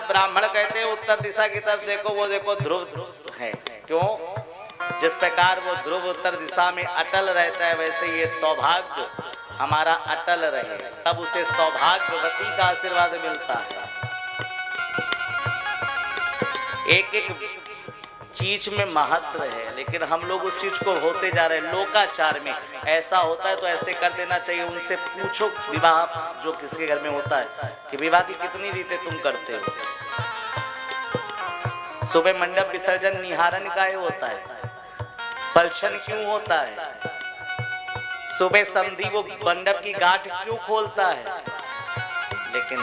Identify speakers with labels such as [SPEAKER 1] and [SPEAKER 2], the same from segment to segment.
[SPEAKER 1] जब ब्राह्मण कहते हैं उत्तर दिशा की तरफ देखो, वो देखो ध्रुव है। क्यों? जिस प्रकार वो ध्रुव उत्तर दिशा में अटल रहता है, वैसे ये सौभाग्य हमारा अटल रहे, तब उसे सौभाग्यवती का आशीर्वाद मिलता है। एक एक चीज में महत्व है, लेकिन हम लोग उस चीज को होते जा रहे हैं। लोकाचार में ऐसा होता है तो ऐसे कर देना चाहिए। उनसे पूछो विवाह जो किसके घर में होता है कि विवाह की कितनी रीतें तुम करते हो। सुबह मंडप विसर्जन निहारन काहे होता है? पलछन क्यों होता है? सुबह समधी वो मंडप की गांठ क्यों खोलता है? लेकिन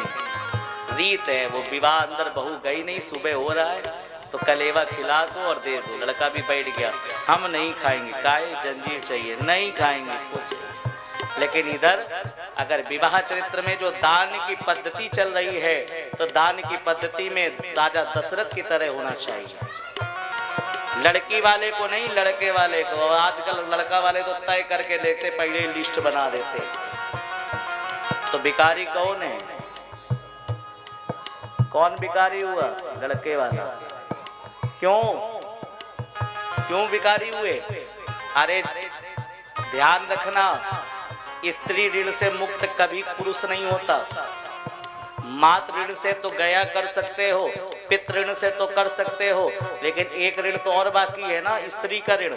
[SPEAKER 1] रीत है वो। विवाह अंदर बहू गई नहीं, सुबह हो रहा है तो कलेवा खिला दो और दे दो। लड़का भी बैठ गया, हम नहीं खाएंगे, काहे जंजीर चाहिए, नहीं खाएंगे कुछ। लेकिन इधर अगर विवाह चरित्र में जो दान की पद्धति चल रही है, तो दान की पद्धति में राजा दशरथ की तरह होना चाहिए। लड़की वाले को नहीं, लड़के वाले को। आजकल लड़का वाले तो तय करके लेते, पहले लिस्ट बना देते। तो भिखारी कौन है? कौन भिखारी हुआ? लड़के वाला। क्यों भिखारी हुए? अरे ध्यान रखना, स्त्री ऋण से मुक्त कभी पुरुष नहीं होता। मातृ ऋण से तो गया कर सकते हो, पितृ ऋण से तो कर सकते हो, लेकिन एक ऋण तो और बाकी है ना, स्त्री का ऋण।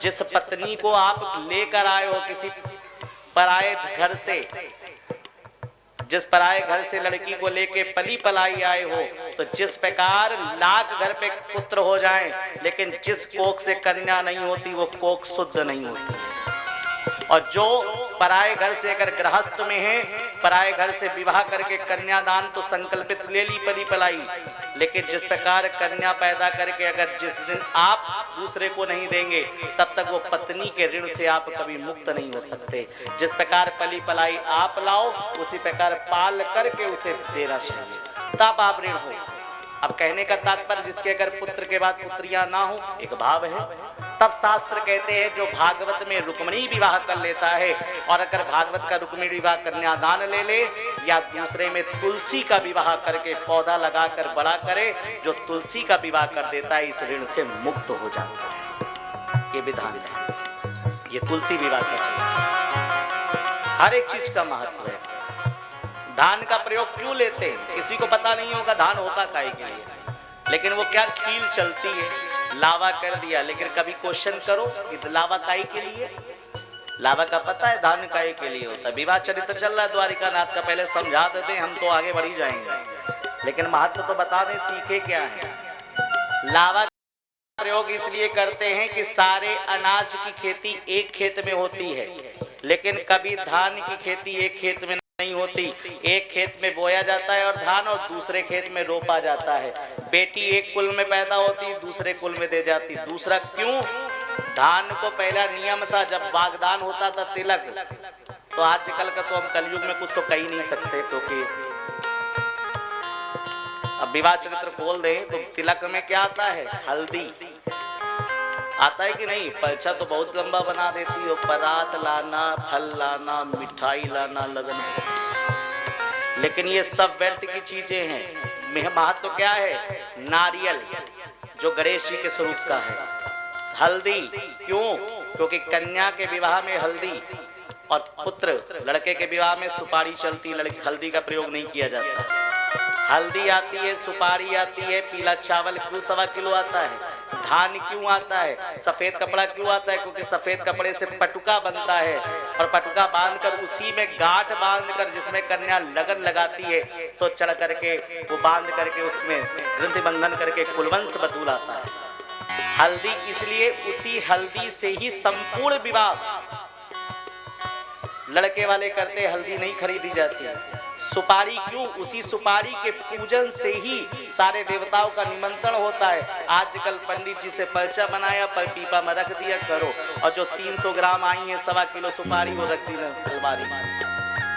[SPEAKER 1] जिस पत्नी को आप लेकर आए हो किसी पराये घर से, जिस पराये घर से लड़की को लेके पली पलाई आए हो, तो जिस प्रकार लाख घर पे पुत्र हो जाएं, लेकिन जिस कोख से कन्या नहीं होती वो कोख शुद्ध नहीं होती। और जो पराये घर से अगर गृहस्थ में है, पराये घर से विवाह करके कन्यादान तो संकल्पित ले ली पली पलाई, लेकिन जिस प्रकार कन्या पैदा करके अगर जिस दिन आप दूसरे को नहीं देंगे, तब तक वो पत्नी के ऋण से आप कभी मुक्त नहीं हो सकते। जिस प्रकार पली पलाई आप लाओ, उसी प्रकार पाल करके उसे देना चाहिए, तब आप ऋण हो। अब कहने का तात्पर्य जिसके अगर पुत्र के बाद पुत्रियां ना हो, एक भाव है, तब शास्त्र कहते हैं जो भागवत में रुक्मिणी विवाह कर लेता है, और अगर भागवत का रुक्मिणी विवाह कन्यादान ले ले, या दूसरे में तुलसी का विवाह करके पौधा लगाकर बड़ा करे, जो तुलसी का विवाह कर देता है इस ऋण से मुक्त हो जाता है। ये विधान है, ये तुलसी विवाह का चाहिए। हर एक चीज का महत्व है। धान का प्रयोग क्यों लेते हैं? किसी को पता नहीं होगा धान होता काहे के लिए, लेकिन वो क्या कील चलती है, लावा कर दिया। लेकिन कभी क्वेश्चन करो कि लावा काहे के लिए? लावा का पता है धान काहे के लिए होता है। विवाह चरित्र चल रहा है द्वारिका नाथ का, पहले समझा देते, हम तो आगे बढ़ी जाएंगे, लेकिन महत्व तो बता दें, सीखे क्या है। लावा का प्रयोग इसलिए करते हैं कि सारे अनाज की खेती एक खेत में होती है, लेकिन कभी धान की खेती एक खेत में नहीं होती। एक खेत में बोया जाता है और धान, और दूसरे खेत में रोपा जाता है। बेटी एक कुल में पैदा होती, दूसरे कुल में दे जाती। दूसरा क्यों? धान को पहला नियम था, जब वागदान होता था तिलक, तो आजकल का तो हम कलयुग में कुछ तो कह ही नहीं सकते, क्योंकि अब विवाह चरित्र खोल दे तो तिलक में क्या आता है? हल्दी आता है कि नहीं? पर्चा तो बहुत लंबा बना देती हो, परात लाना, फल लाना, मिठाई लाना, लगन। लेकिन ये सब व्यर्थ की चीजें हैं। महत्व क्या है? नारियल जो गणेश जी के स्वरूप का है। हल्दी क्यों? क्योंकि कन्या के विवाह में हल्दी, और पुत्र लड़के के विवाह में सुपारी चलती, लड़की हल्दी का प्रयोग नहीं किया जाता। हल्दी आती है, सुपारी आती है, पीला चावल क्यों 1.25 किलो आता है, धान क्यों आता है, सफेद कपड़ा क्यों आता है? क्योंकि सफेद कपड़े से पटुका बनता है, और पटुका बांधकर उसी में गांठ बांधकर जिसमें कन्या लगन लगाती है, तो चढ़ करके वो बांध करके उसमें ग्रंथि बंधन करके कुलवंश बतूल आता है। हल्दी इसलिए उसी हल्दी से ही संपूर्ण विवाह लड़के वाले करते, हल्दी नहीं खरीदी जाती है। सुपारी क्यों? उसी सुपारी के पूजन से ही सारे देवताओं का निमंत्रण होता है। आजकल पंडित जी से पर्चा बनाया, पर पीपा में रख दिया, करो। और जो 300 ग्राम आई है, 1.25 किलो सुपारी वो रख दी अलमारी में।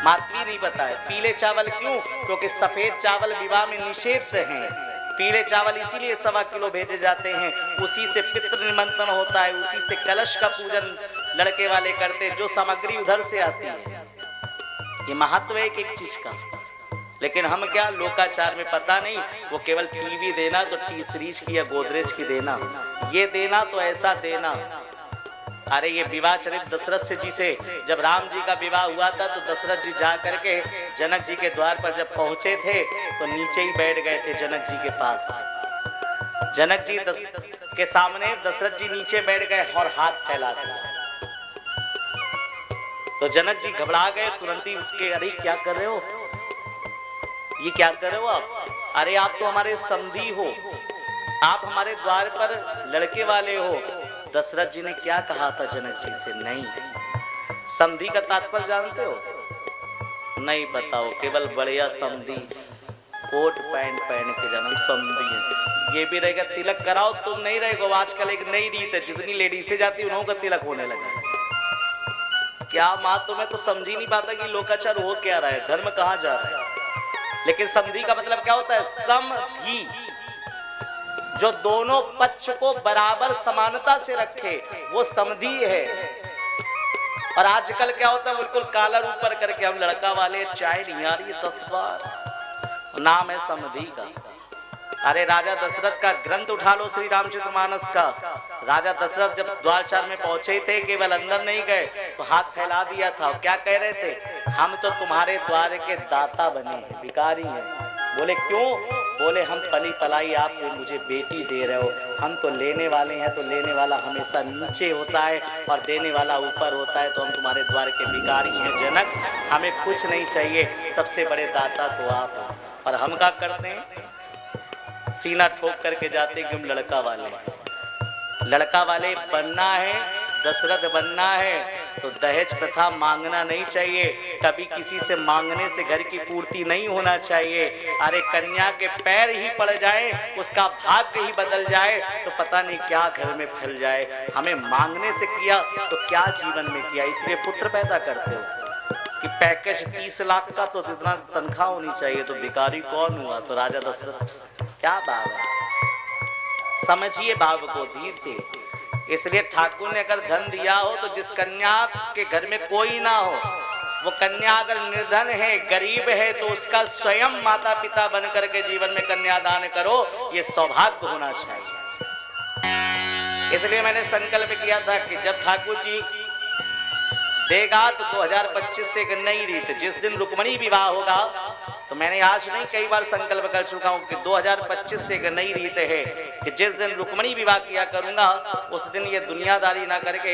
[SPEAKER 1] मातवी नहीं पता है। पीले चावल क्यों? क्योंकि सफेद चावल विवाह में निषेध हैं। पीले चावल इसीलिए 1.25 किलो भेजे जाते हैं। उसी से पितृ निमंत्रण होता है, उसी से कलश का पूजन लड़के वाले करते, जो सामग्री उधर से आती है। ये महत्व है एक चीज का। लेकिन हम क्या, लोकाचार में पता नहीं, वो केवल टीवी देना तो टी सीरीज की या गोदरेज की देना, ये देना तो ऐसा देना। अरे ये विवाह चरित दशरथ से जी से जब राम जी का विवाह हुआ था तो दशरथ जी जा करके जनक जी के द्वार पर जब पहुंचे थे तो नीचे ही बैठ गए थे जनक जी के पास। जनक जी के सामने दशरथ जी नीचे बैठ गए और हाथ फैला दिया। तो जनक जी घबरा गए, तुरंत ही उठ के, अरे क्या कर रहे हो, ये क्या कर रहे हो आप? अरे आप तो हमारे समधी हो, आप हमारे द्वार पर लड़के वाले हो। दशरथ जी ने क्या कहा था जनक जी से? नहीं। समधी का तात्पर्य जानते हो? नहीं बताओ, केवल बढ़िया समधी, कोट पैंट पहन के जन्म समधी है। ये भी रहेगा तिलक कराओ, तुम नहीं रहेगा। आजकल एक नई रीत है, जितनी लेडीज जाती है उन्हों का तिलक होने लगा। क्या माँ, तुम्हें तो समझ ही नहीं पाता कि लोकाचार हो क्या रहा है, धर्म कहाँ जा रहा है। लेकिन समधी का मतलब क्या होता है? समधी, जो दोनों पक्ष को बराबर समानता से रखे, वो समधी है। और आजकल क्या होता है, बिल्कुल कालर ऊपर करके हम लड़का वाले, चाय नहीं आ रही 10 बार, नाम है समधी का। अरे राजा दशरथ का ग्रंथ उठा लो, श्री रामचरितमानस का। राजा दशरथ जब द्वारचार में पहुंचे थे, केवल अंदर नहीं गए तो हाथ फैला दिया था। क्या कह रहे थे? हम तो तुम्हारे द्वार के दाता बने हैं, भिखारी हैं। बोले क्यों? बोले हम पली पलाई, आप मुझे बेटी दे रहे हो, हम तो लेने वाले हैं, तो लेने वाला हमेशा नीचे होता है और देने वाला ऊपर होता है, तो हम तुम्हारे द्वार के भिखारी हैं जनक, हमें कुछ नहीं चाहिए, सबसे बड़े दाता तो आप हो। और हम क्या करते हैं? सीना ठोक करके जाते कि हम लड़का वाले बनना है, दशरथ बनना है, तो दहेज प्रथा मांगना नहीं चाहिए। कभी किसी से मांगने से घर की पूर्ति नहीं होना चाहिए। अरे कन्या के पैर ही पड़ जाए, उसका भाग्य ही बदल जाए, तो पता नहीं क्या घर में फैल जाए। हमें मांगने से किया तो क्या जीवन में किया। इसलिए पुत्र पैदा करते हो कि पैकेज 30 लाख का तो इतना तनख्वाह होनी चाहिए, तो भिखारी कौन हुआ? तो राजा दशरथ। क्या भाव है, समझिए भाव को धीर से। इसलिए ठाकुर ने अगर धन दिया हो तो जिस कन्या के घर में कोई ना हो, वो कन्या अगर निर्धन है, गरीब है, तो उसका स्वयं माता पिता बन करके जीवन में कन्यादान करो, ये सौभाग्य होना चाहिए। इसलिए मैंने संकल्प किया था कि जब ठाकुर जी देगा तो 2025 से एक नई रीत, जिस दिन रुक्मणी विवाह होगा, तो मैंने आज नहीं कई बार संकल्प कर चुका हूं कि 2025 से एक नई रीत है कि जिस दिन रुक्मणी विवाह किया करूंगा, उस दिन ये दुनियादारी ना करके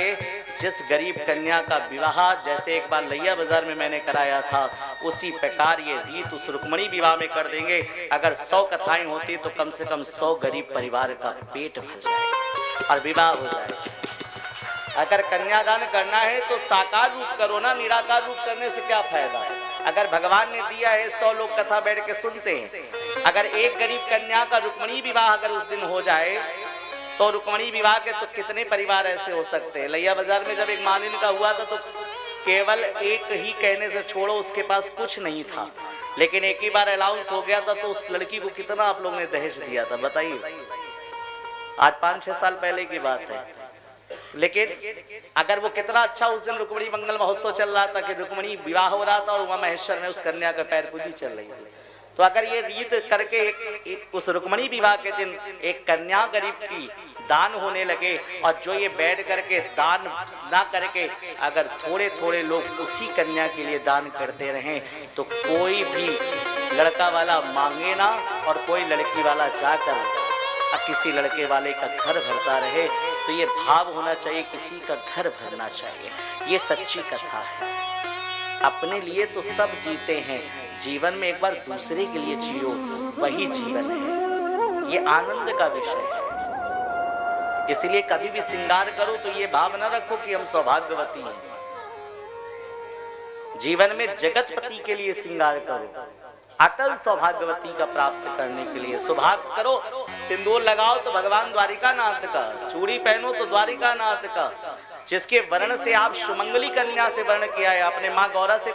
[SPEAKER 1] जिस गरीब कन्या का विवाह जैसे एक बार लैया बाजार में मैंने कराया था, उसी प्रकार ये रीत उस रुक्मणी विवाह में कर देंगे। अगर 100 कथाएं होती तो कम से कम 100 गरीब परिवार का पेट भर जाए और विवाह हो जाए। अगर कन्यादान करना है तो साकार रूप करो ना, निराकार रूप करने से क्या फायदा। अगर भगवान ने दिया है 100 लोग कथा बैठ के सुनते हैं। अगर एक गरीब कन्या का रुक्मणी विवाह अगर उस दिन हो जाए तो रुक्मणी विवाह के तो कितने परिवार ऐसे हो सकते हैं। लैया बाजार में जब एक मालिन का हुआ था तो केवल एक ही कहने से छोड़ो, उसके पास कुछ नहीं था, लेकिन एक ही बार अलाउंस हो गया था तो उस लड़की को कितना आप लोग ने दहेज दिया था बताइए। आज 5-6 साल पहले की बात है। लेकिन अगर वो कितना अच्छा उस दिन रुक्मणी मंगल महोत्सव चल रहा था कि रुक्मणी विवाह हो रहा था और उमा महेश्वर में उस कन्या का पैर पूजी चल रही है, तो अगर ये रीत करके उस रुक्मणी विवाह के दिन एक कन्या गरीब की दान होने लगे और जो ये बैठ करके दान ना करके अगर थोड़े थोड़े लोग उसी कन्या के लिए दान करते रहें, तो कोई भी लड़का वाला मांगे ना और कोई लड़की वाला जाकर किसी लड़के वाले का घर भरता रहे। तो ये भाव होना चाहिए, किसी का घर भरना चाहिए। ये सच्ची कथा है। अपने लिए तो सब जीते हैं, जीवन में एक बार दूसरे के लिए जियो, वही जीवन है। ये आनंद का विषय है। इसलिए कभी भी श्रृंगार करो तो ये भाव न रखो कि हम सौभाग्यवती हैं। जीवन में जगतपति के लिए श्रृंगार करो, अटल सौभाग्यवती का प्राप्त करने के लिए सौभाग्य करो। सिंदूर लगाओ तो भगवान द्वारिकानाथ का, चूड़ी पहनो तो द्वारिकानाथ का। जिसके वर्ण से आप सुमंगली कन्या से वर्ण किया है, अपने माँ गौरा से